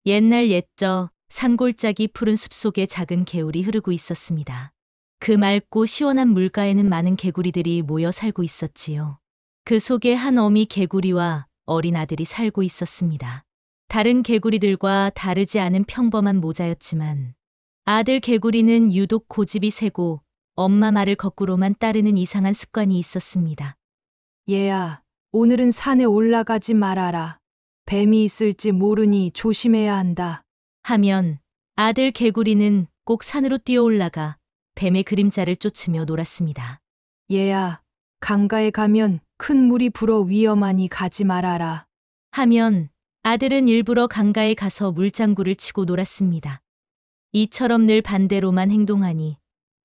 옛날 옛적 산골짜기 푸른 숲속에 작은 개울이 흐르고 있었습니다. 그 맑고 시원한 물가에는 많은 개구리들이 모여 살고 있었지요. 그 속에 한 어미 개구리와 어린 아들이 살고 있었습니다. 다른 개구리들과 다르지 않은 평범한 모자였지만 아들 개구리는 유독 고집이 세고 엄마 말을 거꾸로만 따르는 이상한 습관이 있었습니다. 얘야, 오늘은 산에 올라가지 말아라. 뱀이 있을지 모르니 조심해야 한다. 하면 아들 개구리는 꼭 산으로 뛰어 올라가 뱀의 그림자를 쫓으며 놀았습니다. 얘야, 강가에 가면 큰 물이 불어 위험하니 가지 말아라. 하면 아들은 일부러 강가에 가서 물장구를 치고 놀았습니다. 이처럼 늘 반대로만 행동하니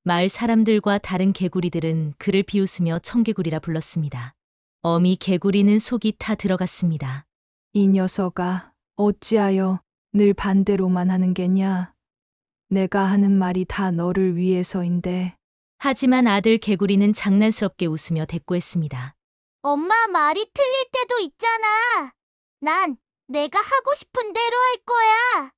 마을 사람들과 다른 개구리들은 그를 비웃으며 청개구리라 불렀습니다. 어미 개구리는 속이 타 들어갔습니다. 이 녀석아, 어찌하여 늘 반대로만 하는 게냐? 내가 하는 말이 다 너를 위해서인데. 하지만 아들 개구리는 장난스럽게 웃으며 대꾸했습니다. 엄마 말이 틀릴 때도 있잖아. 난 내가 하고 싶은 대로 할 거야.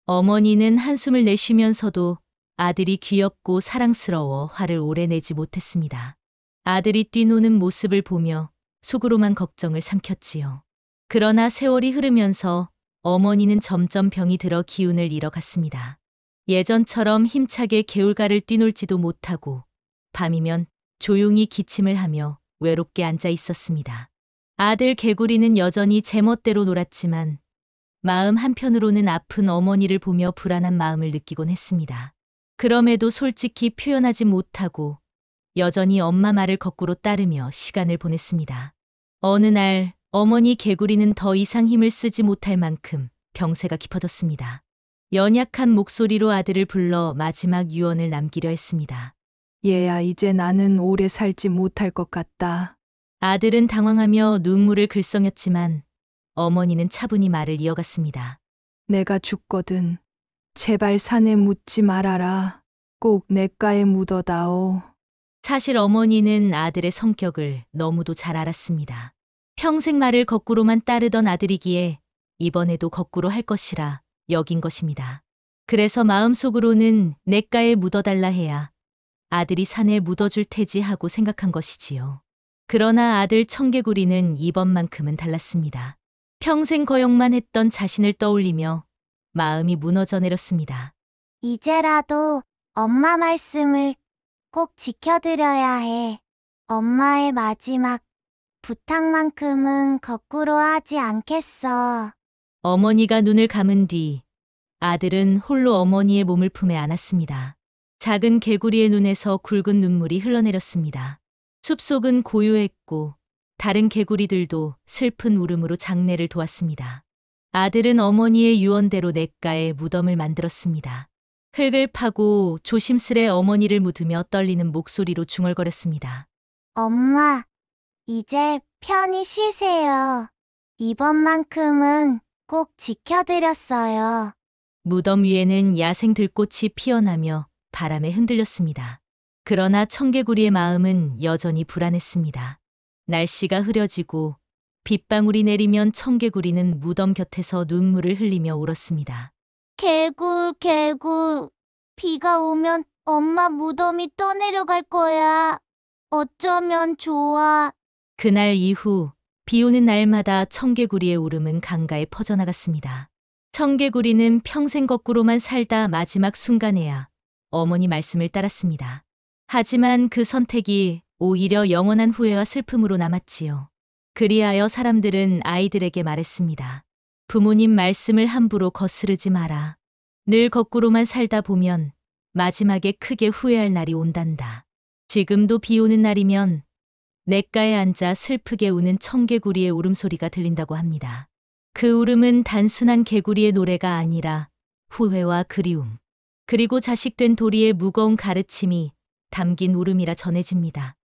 어머니는 한숨을 내쉬면서도 아들이 귀엽고 사랑스러워 화를 오래 내지 못했습니다. 아들이 뛰노는 모습을 보며 속으로만 걱정을 삼켰지요. 그러나 세월이 흐르면서 어머니는 점점 병이 들어 기운을 잃어갔습니다. 예전처럼 힘차게 개울가를 뛰놀지도 못하고 밤이면 조용히 기침을 하며 외롭게 앉아 있었습니다. 아들 개구리는 여전히 제멋대로 놀았지만 마음 한편으로는 아픈 어머니를 보며 불안한 마음을 느끼곤 했습니다. 그럼에도 솔직히 표현하지 못하고 여전히 엄마 말을 거꾸로 따르며 시간을 보냈습니다. 어느 날 어머니 개구리는 더 이상 힘을 쓰지 못할 만큼 병세가 깊어졌습니다. 연약한 목소리로 아들을 불러 마지막 유언을 남기려 했습니다. 얘야, 이제 나는 오래 살지 못할 것 같다. 아들은 당황하며 눈물을 글썽였지만 어머니는 차분히 말을 이어갔습니다. 내가 죽거든. 제발 산에 묻지 말아라. 꼭 냇가에 묻어다오. 사실 어머니는 아들의 성격을 너무도 잘 알았습니다. 평생 말을 거꾸로만 따르던 아들이기에 이번에도 거꾸로 할 것이라 여긴 것입니다. 그래서 마음속으로는 냇가에 묻어달라 해야 아들이 산에 묻어줄 테지 하고 생각한 것이지요. 그러나 아들 청개구리는 이번만큼은 달랐습니다. 평생 거역만 했던 자신을 떠올리며 마음이 무너져 내렸습니다. 이제라도 엄마 말씀을 꼭 지켜드려야 해. 엄마의 마지막 부탁만큼은 거꾸로 하지 않겠어. 어머니가 눈을 감은 뒤 아들은 홀로 어머니의 몸을 품에 안았습니다. 작은 개구리의 눈에서 굵은 눈물이 흘러내렸습니다. 숲속은 고요했고 다른 개구리들도 슬픈 울음으로 장례를 도왔습니다. 아들은 어머니의 유언대로 냇가에 무덤을 만들었습니다. 흙을 파고 조심스레 어머니를 묻으며 떨리는 목소리로 중얼거렸습니다. 엄마, 이제 편히 쉬세요. 이번만큼은 꼭 지켜드렸어요. 무덤 위에는 야생 들꽃이 피어나며 바람에 흔들렸습니다. 그러나 청개구리의 마음은 여전히 불안했습니다. 날씨가 흐려지고 빗방울이 내리면 청개구리는 무덤 곁에서 눈물을 흘리며 울었습니다. 개굴. 비가 오면 엄마 무덤이 떠내려갈 거야. 어쩌면 좋아. 그날 이후 비 오는 날마다 청개구리의 울음은 강가에 퍼져나갔습니다. 청개구리는 평생 거꾸로만 살다 마지막 순간에야 어머니 말씀을 따랐습니다. 하지만 그 선택이 오히려 영원한 후회와 슬픔으로 남았지요. 그리하여 사람들은 아이들에게 말했습니다. 부모님 말씀을 함부로 거스르지 마라. 늘 거꾸로만 살다 보면 마지막에 크게 후회할 날이 온단다. 지금도 비 오는 날이면 냇가에 앉아 슬프게 우는 청개구리의 울음소리가 들린다고 합니다. 그 울음은 단순한 개구리의 노래가 아니라 후회와 그리움, 그리고 자식된 도리의 무거운 가르침이 담긴 울음이라 전해집니다.